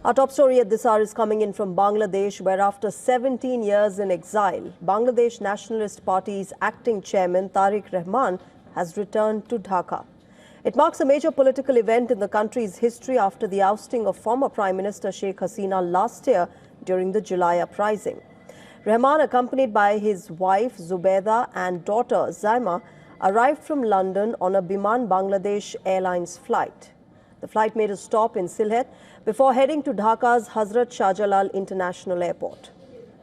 Our top story at this hour is coming in from Bangladesh, where after 17 years in exile, Bangladesh Nationalist Party's acting chairman Tarique Rahman has returned to Dhaka. It marks a major political event in the country's history after the ousting of former Prime Minister Sheikh Hasina last year during the July uprising. Rahman, accompanied by his wife Zubaida and daughter Zaima, arrived from London on a Biman Bangladesh Airlines flight. The flight made a stop in Sylhet before heading to Dhaka's Hazrat Shah Jalal International Airport.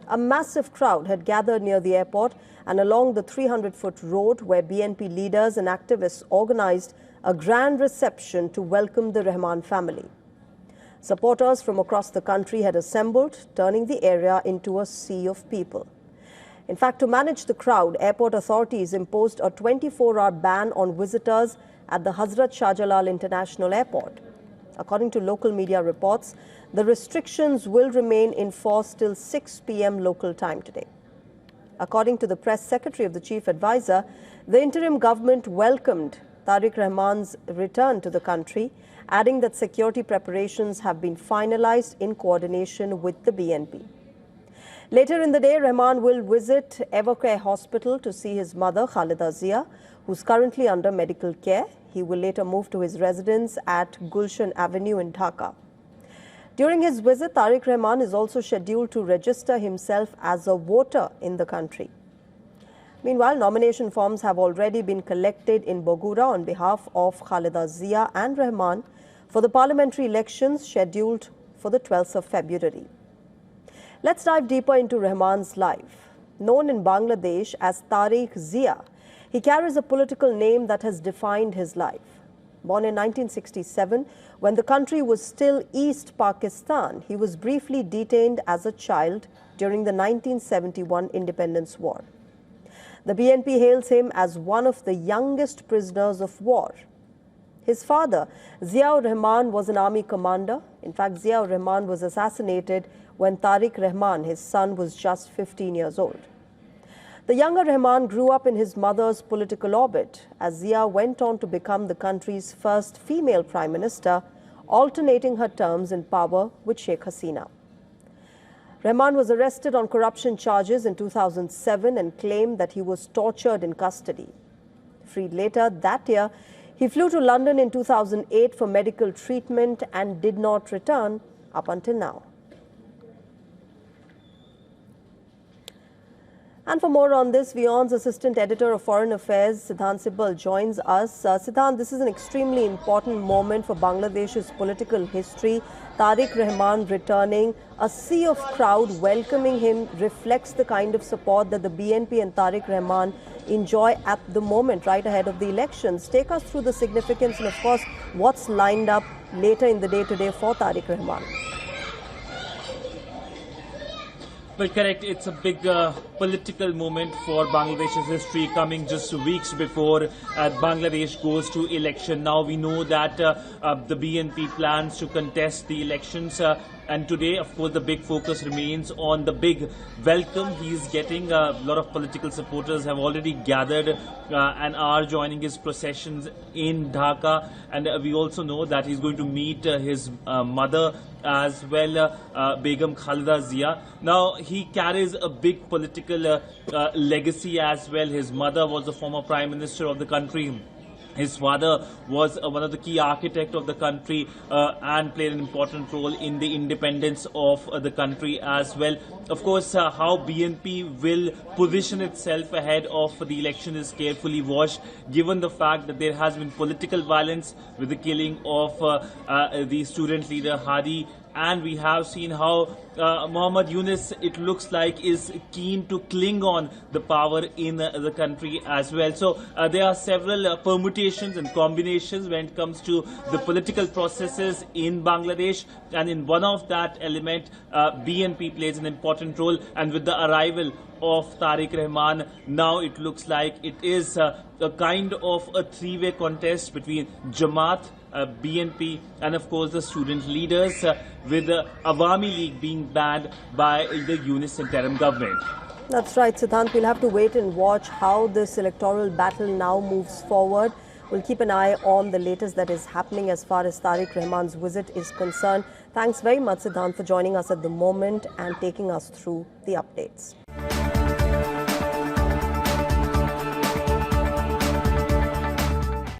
A massive crowd had gathered near the airport and along the 300-foot road where BNP leaders and activists organized a grand reception to welcome the Rahman family. Supporters from across the country had assembled, turning the area into a sea of people. In fact, to manage the crowd, airport authorities imposed a 24-hour ban on visitors at the Hazrat Shah Jalal International Airport. According to local media reports, the restrictions will remain in force till 6 p.m. local time today. According to the press secretary of the chief advisor, the interim government welcomed Tarique Rahman's return to the country, adding that security preparations have been finalized in coordination with the BNP. Later in the day, Rahman will visit Evercare Hospital to see his mother, Khalida Zia, who's currently under medical care. He will later move to his residence at Gulshan Avenue in Dhaka. During his visit, Tarique Rahman is also scheduled to register himself as a voter in the country. Meanwhile, nomination forms have already been collected in Bogura on behalf of Khalida Zia and Rahman for the parliamentary elections scheduled for the 12th of February. Let's dive deeper into Rahman's life. Known in Bangladesh as Tarique Zia, he carries a political name that has defined his life. Born in 1967, when the country was still East Pakistan, he was briefly detained as a child during the 1971 Independence War. The BNP hails him as one of the youngest prisoners of war. His father, Zia Rahman, was an army commander. In fact, Zia Rahman was assassinated when Tarique Rahman, his son, was just 15 years old. The younger Rahman grew up in his mother's political orbit as Zia went on to become the country's first female prime minister, alternating her terms in power with Sheikh Hasina. Rahman was arrested on corruption charges in 2007 and claimed that he was tortured in custody. Freed later that year, he flew to London in 2008 for medical treatment and did not return up until now. And for more on this, WION's Assistant Editor of Foreign Affairs, Siddhant Sibal, joins us. Siddhant, this is an extremely important moment for Bangladesh's political history. Tarique Rahman returning, a sea of crowd welcoming him reflects the kind of support that the BNP and Tarique Rahman enjoy at the moment, right ahead of the elections. Take us through the significance and, of course, what's lined up later in the day today for Tarique Rahman. Well, correct. It's a big political moment for Bangladesh's history, coming just weeks before Bangladesh goes to election. Now we know that the BNP plans to contest the elections. And today, of course, the big focus remains on the big welcome he's getting. A lot of political supporters have already gathered and are joining his processions in Dhaka. And we also know that he's going to meet his mother as well, Begum Khalida Zia. Now, he carries a big political legacy as well. His mother was the former Prime Minister of the country. His father was one of the key architects of the country and played an important role in the independence of the country as well. Of course, how BNP will position itself ahead of the election is carefully watched, given the fact that there has been political violence with the killing of the student leader Hadi. And we have seen how Muhammad Yunus, it looks like, is keen to cling on the power in the country as well. So there are several permutations and combinations when it comes to the political processes in Bangladesh. And in one of that element, BNP plays an important role. And with the arrival of Tarique Rahman, now it looks like it is a kind of a three-way contest between Jamaat, BNP and of course the student leaders, with the Awami League being banned by the Yunus interim government. That's right, Siddhant. We'll have to wait and watch how this electoral battle now moves forward. We'll keep an eye on the latest that is happening as far as Tarique Rahman's visit is concerned. Thanks very much, Siddhant, for joining us at the moment and taking us through the updates.